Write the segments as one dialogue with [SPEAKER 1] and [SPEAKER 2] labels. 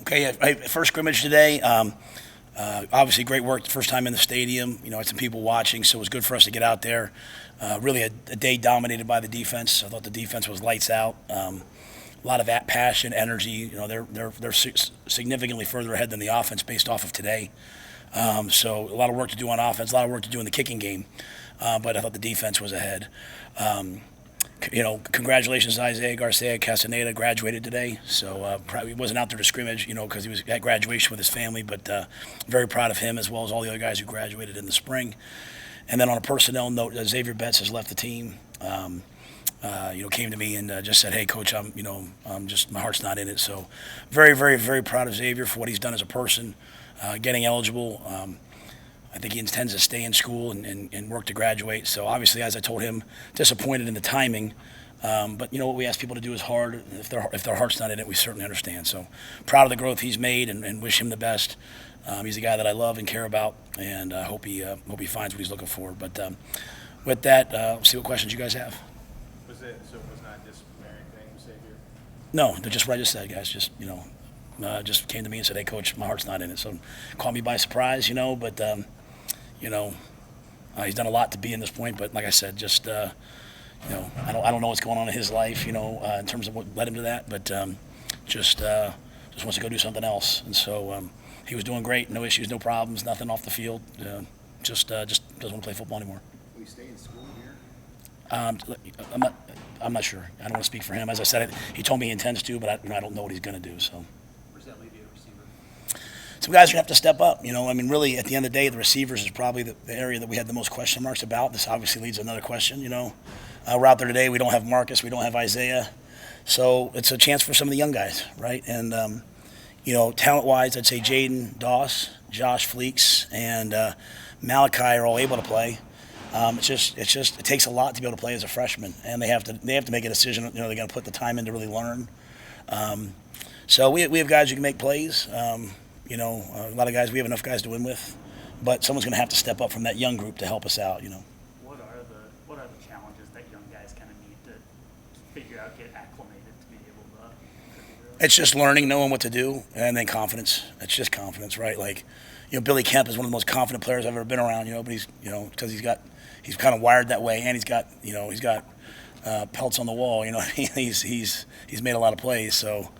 [SPEAKER 1] Okay, first scrimmage today. Obviously, great work the first time in the stadium. Had some people watching, so it was good for us to get out there. Really a day dominated by the defense. I thought the defense was lights out. A lot of that passion, energy. They're significantly further ahead than the offense based off of today. So a lot of work to do on offense, a lot of work to do in the kicking game. But I thought the defense was ahead. Congratulations to Isaiah Garcia Castaneda, graduated today. So probably wasn't out there to scrimmage, because he was at graduation with his family. But very proud of him as well as all the other guys who graduated in the spring. And then on a personnel note, Xavier Betts has left the team. Came to me and just said, "Hey, Coach, I'm just my heart's not in it." So very, very, very proud of Xavier for what he's done as a person, getting eligible. I think he intends to stay in school and work to graduate. So obviously, as I told him, disappointed in the timing. But what we ask people to do is hard. If their heart's not in it, we certainly understand. So proud of the growth he's made and wish him the best. He's a guy that I love and care about, and I hope he finds what he's looking for. But with that, we'll see what questions you guys have.
[SPEAKER 2] So it was not a disciplinary thing, Xavier?
[SPEAKER 1] No, just what I just said, guys. Just came to me and said, "Hey, Coach, my heart's not in it." So caught me by surprise, but. He's done a lot to be in this point, but like I said, I don't know what's going on in his life, in terms of what led him to that, but just wants to go do something else. And so he was doing great, no issues, no problems, nothing off the field. Just doesn't want to play football anymore.
[SPEAKER 2] Will he stay in school here?
[SPEAKER 1] I'm not sure. I don't want to speak for him. As I said, he told me he intends to, but I don't know what he's going to do. So.
[SPEAKER 2] Where's that leave you at receiver?
[SPEAKER 1] Some guys are going to have to step up. Really, at the end of the day, the receivers is probably the area that we had the most question marks about. This obviously leads to another question. We're out there today. We don't have Marcus. We don't have Isaiah. So it's a chance for some of the young guys, right? And, talent-wise, I'd say Jaden Doss, Josh Fleeks, and Malachi are all able to play. It takes a lot to be able to play as a freshman, and they have to make a decision. They're going to put the time in to really learn. So we have guys who can make plays. A lot of guys, we have enough guys to win with, but someone's going to have to step up from that young group to help us out,
[SPEAKER 3] What are the challenges that young guys kind of need to figure out, get acclimated to be able to?
[SPEAKER 1] It's just learning, knowing what to do, and then confidence. It's just confidence, right? Like, Billy Kemp is one of the most confident players I've ever been around, but he's, because he's kind of wired that way, and he's got pelts on the wall, he's made a lot of plays. So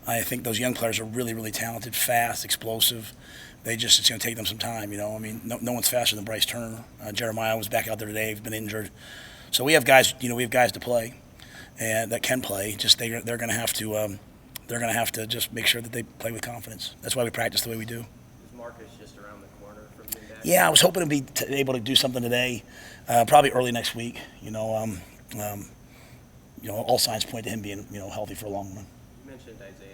[SPEAKER 1] I think those young players are really, really talented, fast, explosive. It's going to take them some time, No one's faster than Bryce Turner. Jeremiah was back out there today. He's been injured. So we have guys, to play, and that can play. Just they're going to have to just make sure that they play with confidence. That's why we practice the way we do.
[SPEAKER 2] Is Marcus just around the corner from you guys?
[SPEAKER 1] Yeah, I was hoping to be able to do something today, probably early next week. All signs point to him being, healthy for a long run.
[SPEAKER 2] You mentioned Isaiah's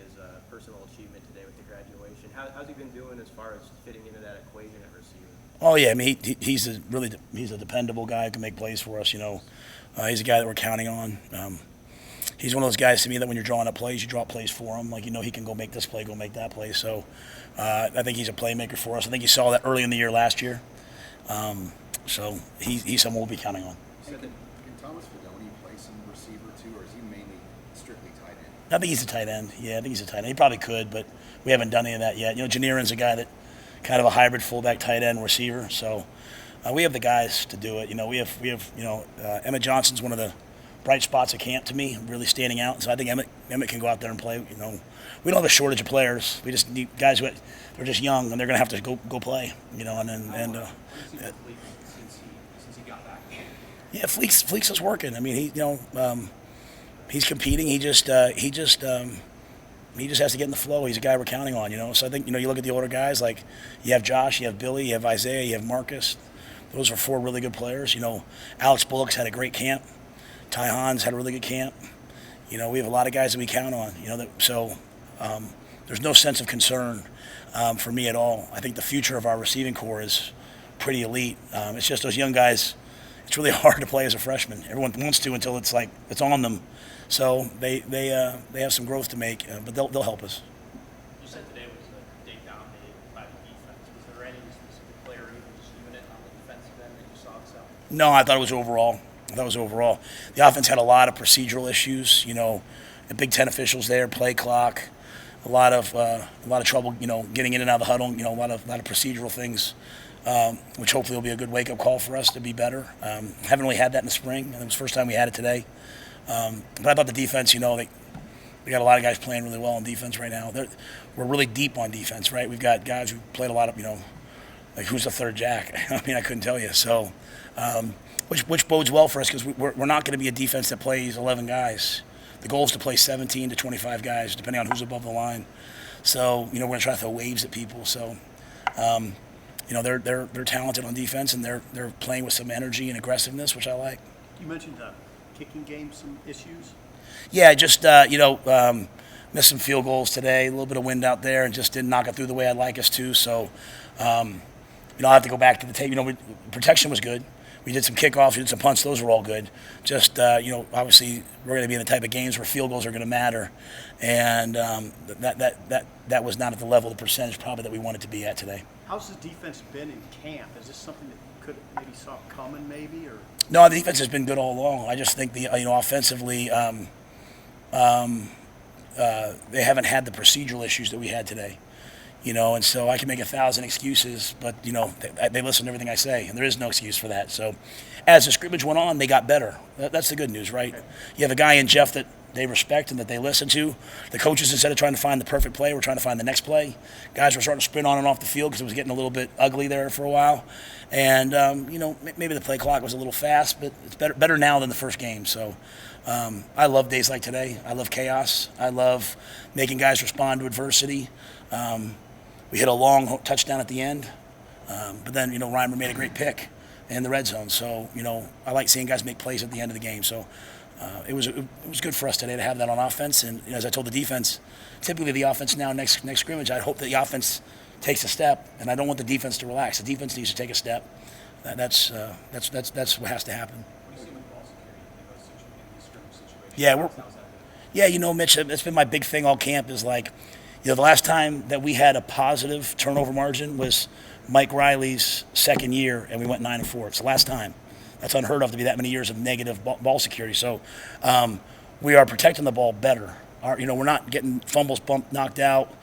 [SPEAKER 2] personal achievement today with the graduation. How's he been doing as far as fitting into that equation at receiver?
[SPEAKER 1] Oh yeah, I mean he's a dependable guy who can make plays for us. He's a guy that we're counting on. He's one of those guys to me that when you're drawing up plays, you draw up plays for him. Like he can go make this play, go make that play. So I think he's a playmaker for us. I think you saw that early in the year last year. So he's someone we'll be counting on.
[SPEAKER 4] Can Thomas Fedoni play some receiver too, or is he mainly strictly tight end?
[SPEAKER 1] I think he's a tight end. Yeah, I think he's a tight end. He probably could, but we haven't done any of that yet. Janirin's a guy that kind of a hybrid fullback, tight end, receiver. So we have the guys to do it. We have Emmett Johnson's one of the bright spots at camp to me, really standing out. So I think Emmett can go out there and play. We don't have a shortage of players. We just need guys they're just young and they're going to have to go play. Since
[SPEAKER 3] he got back.
[SPEAKER 1] Yeah, Fleeks is working. I mean, he's competing. He just has to get in the flow. He's a guy we're counting on. So I think you look at the older guys like you have Josh, you have Billy, you have Isaiah, you have Marcus. Those are four really good players. Alex Bullock's had a great camp. Ty Hahn's had a really good camp. We have a lot of guys that we count on. There's no sense of concern for me at all. I think the future of our receiving corps is pretty elite. It's just those young guys. It's really hard to play as a freshman. Everyone wants to until it's like it's on them. So they have some growth to make, but they'll help us.
[SPEAKER 3] You said today was a day dominated by the defense. Was there any specific player, even just unit on the defensive end that you saw excel?
[SPEAKER 1] No, I thought it was overall. The offense had a lot of procedural issues. the Big Ten officials there, play clock, a lot of trouble, getting in and out of the huddle, a lot of procedural things, which hopefully will be a good wake-up call for us to be better. Haven't really had that in the spring, and it was the first time we had it today. But I thought the defense, we got a lot of guys playing really well on defense right now. We're really deep on defense, right? We've got guys who played a lot of, like who's the third jack? I mean, I couldn't tell you. So, which bodes well for us because we're not going to be a defense that plays 11 guys. The goal is to play 17 to 25 guys, depending on who's above the line. So, we're going to try to throw waves at people. So, they're talented on defense, and they're playing with some energy and aggressiveness, which I like.
[SPEAKER 5] You mentioned kicking game, some issues.
[SPEAKER 1] Yeah, just missed some field goals today. A little bit of wind out there, and just didn't knock it through the way I'd like us to. So, I'll have to go back to the tape. Protection was good. We did some kickoffs, we did some punts. Those were all good. Just obviously we're going to be in the type of games where field goals are going to matter, and that was not at the level, the percentage probably that we wanted to be at today.
[SPEAKER 5] How's the defense been in camp? Is this something that could maybe saw coming, maybe, or?
[SPEAKER 1] No, the defense has been good all along. I just think offensively, they haven't had the procedural issues that we had today. And so I can make 1,000 excuses, but, they listen to everything I say, and there is no excuse for that. So as the scrimmage went on, they got better. That's the good news, right? You have a guy in Jeff that they respect and that they listen to. The coaches, instead of trying to find the perfect play, were trying to find the next play. Guys were starting to sprint on and off the field because it was getting a little bit ugly there for a while. And, maybe the play clock was a little fast, but it's better now than the first game. So I love days like today. I love chaos. I love making guys respond to adversity. We hit a long touchdown at the end, but then, Reimer made a great pick in the red zone. So, I like seeing guys make plays at the end of the game. So it was good for us today to have that on offense. And as I told the defense, typically the offense now next scrimmage, I hope that the offense takes a step, and I don't want the defense to relax. The defense needs to take a step. That's what has to happen. Yeah, Mitch, that's been my big thing all camp is like, the last time that we had a positive turnover margin was Mike Riley's second year, and we went 9-4. It's the last time. That's unheard of to be that many years of negative ball security. So we are protecting the ball better. We're not getting fumbles knocked out.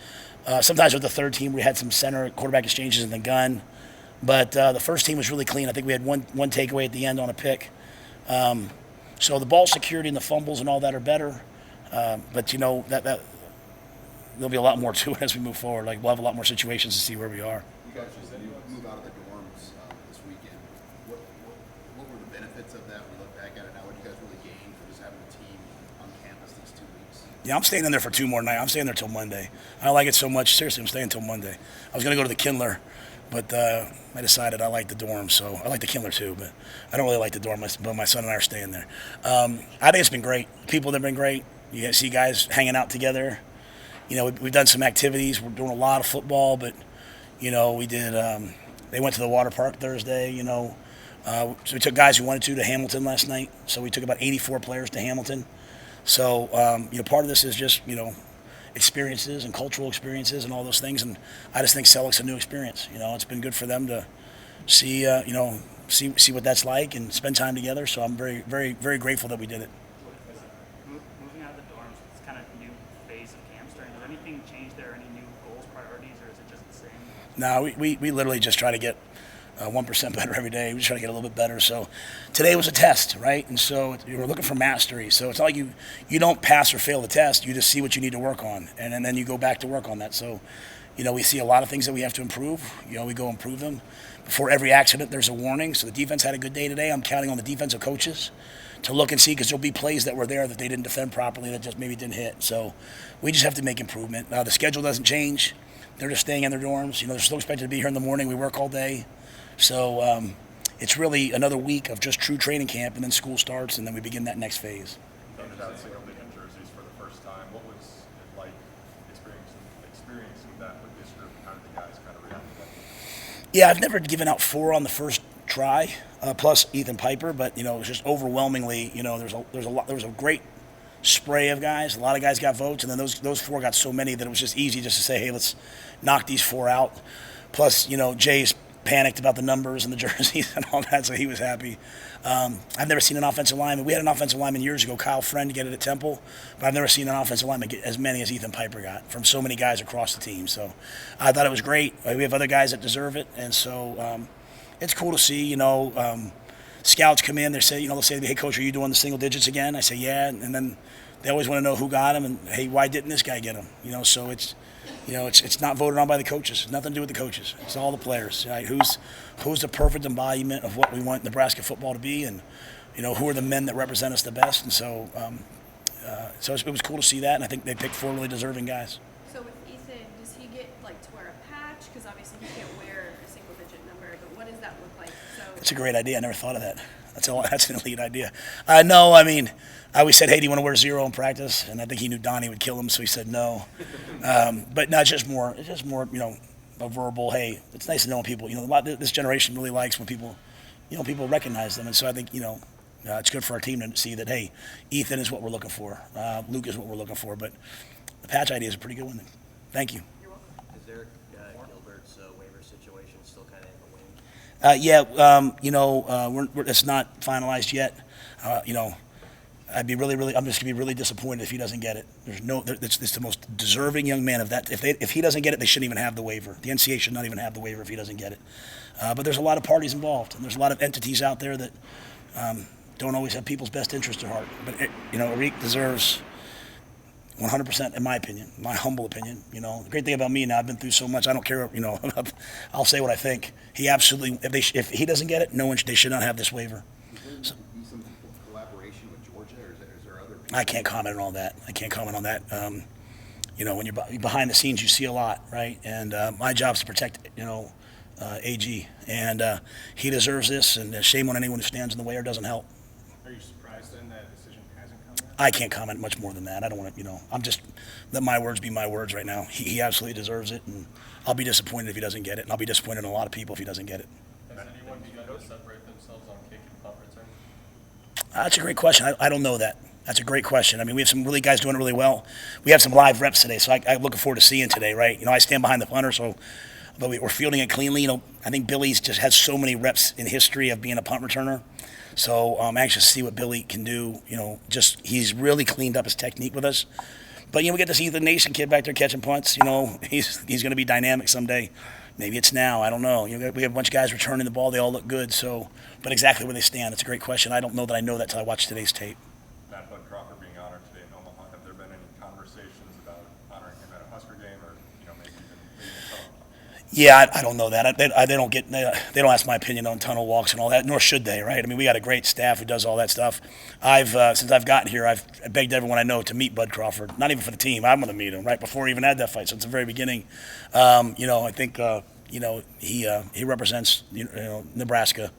[SPEAKER 1] Sometimes with the third team, we had some center quarterback exchanges in the gun. But the first team was really clean. I think we had one takeaway at the end on a pick. So the ball security and the fumbles and all that are better. But, that there'll be a lot more to it as we move forward. Like, we'll have a lot more situations to see where we are.
[SPEAKER 4] You guys just move out of the dorms this weekend. What were the benefits of that when you look back at it now? What did you guys really gain for just having a team on campus these 2 weeks?
[SPEAKER 1] Yeah, I'm staying in there for 2 more nights. I'm staying there till Monday. I like it so much. Seriously, I'm staying till Monday. I was going to go to the Kindler, but I decided I like the dorm. So I like the Kindler too, but I don't really like the dorm. But my son and I are staying there. I think it's been great. People have been great. You see guys hanging out together. We've done some activities. We're doing a lot of football, but, we did they went to the water park Thursday, so we took guys who wanted to Hamilton last night. So we took about 84 players to Hamilton. So, part of this is just, experiences and cultural experiences and all those things. And I just think Selleck's a new experience. It's been good for them to see, see what that's like and spend time together. So I'm very, very, very grateful that we did it.
[SPEAKER 6] Moving out of the dorms, it's kind of a new phase of camp starting. Does anything change there? Any new goals, priorities, or is it just the same?
[SPEAKER 1] No, we literally just try to get 1% better every day. We just try to get a little bit better. So today was a test, right? And so we're looking for mastery. So it's not like you don't pass or fail the test. You just see what you need to work on, and then you go back to work on that. So, we see a lot of things that we have to improve. We go improve them. Before every accident, there's a warning. So the defense had a good day today. I'm counting on the defensive coaches to look and see, because there'll be plays that were there that they didn't defend properly that just maybe didn't hit. So we just have to make improvement. The schedule doesn't change. They're just staying in their dorms. They're still expected to be here in the morning. We work all day. So it's really another week of just true training camp, and then school starts, and then we begin that next phase.
[SPEAKER 7] Handed out single-digit jerseys for the first time. What was it like experiencing that with this group? How did the guys kind of react to that?
[SPEAKER 1] Yeah, I've never given out 4 on the first try, plus Ethan Piper, but it was just overwhelmingly. There was a great spray of guys. A lot of guys got votes, and then those 4 got so many that it was just easy just to say, hey, let's knock these 4 out. Plus, Jay's panicked about the numbers and the jerseys and all that, so he was happy. I've never seen an offensive lineman. We had an offensive lineman years ago, Kyle Friend, get it at Temple, but I've never seen an offensive lineman get as many as Ethan Piper got from so many guys across the team. So I thought it was great. We have other guys that deserve it, and so it's cool to see. Scouts come in. They'll say to me, "Hey, coach, are you doing the single digits again?" I say, "Yeah," and then they always want to know who got them, and hey, why didn't this guy get them? So it's not voted on by the coaches. It's nothing to do with the coaches. It's all the players. Right? Who's the perfect embodiment of what we want Nebraska football to be, and who are the men that represent us the best. And so it was cool to see that, and I think they picked 4 really deserving guys.
[SPEAKER 8] So with Ethan, does he get to wear a patch? Because obviously he can't wear a single digit number, but what does that look like?
[SPEAKER 1] That's a great idea. I never thought of that. That's an elite idea. No, I mean, I always said, "Hey, do you want to wear 0 in practice?" And I think he knew Donnie would kill him, so he said no. But no, it's just more, a verbal. Hey, it's nice to know when people, this generation really likes when people, people recognize them, and so I think, it's good for our team to see that. Hey, Ethan is what we're looking for. Luke is what we're looking for. But the patch idea is a pretty good one. Thank you.
[SPEAKER 8] You're welcome.
[SPEAKER 2] Is there Gilbert's waiver situation still kind of in the wings?
[SPEAKER 1] It's not finalized yet. I'm just gonna be really disappointed if he doesn't get it. It's the most deserving young man of that. If he doesn't get it, they shouldn't even have the waiver. The NCAA should not even have the waiver if he doesn't get it. But there's a lot of parties involved, and there's a lot of entities out there that don't always have people's best interest at heart. But Arik deserves 100%, in my opinion, my humble opinion. The great thing about me now, I've been through so much. I don't care. I'll say what I think. He absolutely. If he doesn't get it, they should not have this waiver.
[SPEAKER 4] Is there some collaboration with Georgia, or is there other?
[SPEAKER 1] I can't comment on all that. When you're behind the scenes, you see a lot, right? And my job is to protect, AG, and he deserves this. And shame on anyone who stands in the way or doesn't help.
[SPEAKER 7] Are you surprised then that decision hasn't come yet?
[SPEAKER 1] I can't comment much more than that. I don't want to, I'm just let my words be my words right now. He absolutely deserves it, and I'll be disappointed if he doesn't get it, and I'll be disappointed in a lot of people if he doesn't get it.
[SPEAKER 7] Has anyone begun to separate themselves on kick and punt return?
[SPEAKER 1] That's a great question. I don't know that. That's a great question. I mean, we have some really guys doing it really well. We have some live reps today, so I'm looking forward to seeing today, right? I stand behind the punter, but we're fielding it cleanly. I think Billy's just had so many reps in history of being a punt returner. So I'm anxious to see what Billy can do. He's really cleaned up his technique with us. But, we get to see the Nation kid back there catching punts. He's going to be dynamic someday. Maybe it's now. I don't know. We have a bunch of guys returning the ball. They all look good. But exactly where they stand, it's a great question. I don't know that I know that till I watch today's tape.
[SPEAKER 7] Matt Bud Crawford being honored today in Omaha, have there been any conversations about honoring him at a Husker game, or maybe even a tunnel?
[SPEAKER 1] Yeah, I don't know that. They don't ask my opinion on tunnel walks and all that, nor should they, right? I mean, we got a great staff who does all that stuff. Since I've gotten here, I've begged everyone I know to meet Bud Crawford. Not even for the team. I'm going to meet him right before he even had that fight. So it's the very beginning. I think he represents Nebraska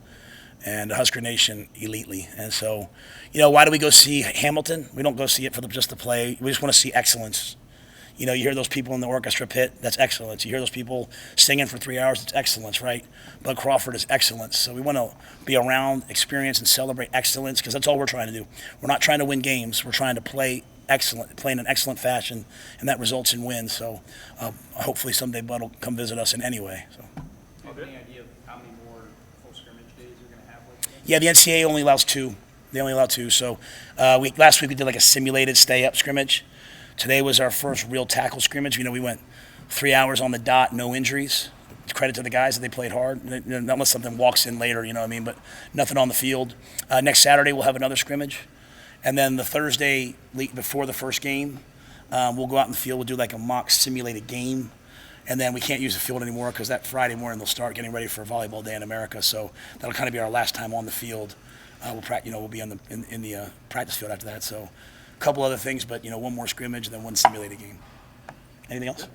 [SPEAKER 1] and the Husker Nation elitely. And so, why do we go see Hamilton? We don't go see it for just the play. We just want to see excellence. You hear those people in the orchestra pit, that's excellence. You hear those people singing for 3 hours, it's excellence, right? Bud Crawford is excellence. So we want to be around, experience, and celebrate excellence, because that's all we're trying to do. We're not trying to win games. We're trying to play in an excellent fashion, and that results in wins. So hopefully someday Bud will come visit us in any way. So.
[SPEAKER 3] Do you have any idea of how many more full scrimmage days you're going to have like that?
[SPEAKER 1] Yeah, the NCAA only allows 2. They only allow 2. So last week we did like a simulated stay-up scrimmage. Today was our first real tackle scrimmage. We went 3 hours on the dot, no injuries. Credit to the guys that they played hard, unless something walks in later, but nothing on the field. Next Saturday we'll have another scrimmage. And then the Thursday before the first game, we'll go out in the field. We'll do like a mock simulated game. And then we can't use the field anymore because that Friday morning they'll start getting ready for Volleyball Day in America. So that'll kind of be our last time on the field. We'll be in the practice field after that. So a couple other things, but one more scrimmage and then one simulated game. Anything else?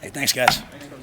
[SPEAKER 1] Hey, thanks, guys.
[SPEAKER 3] Thanks, Coach.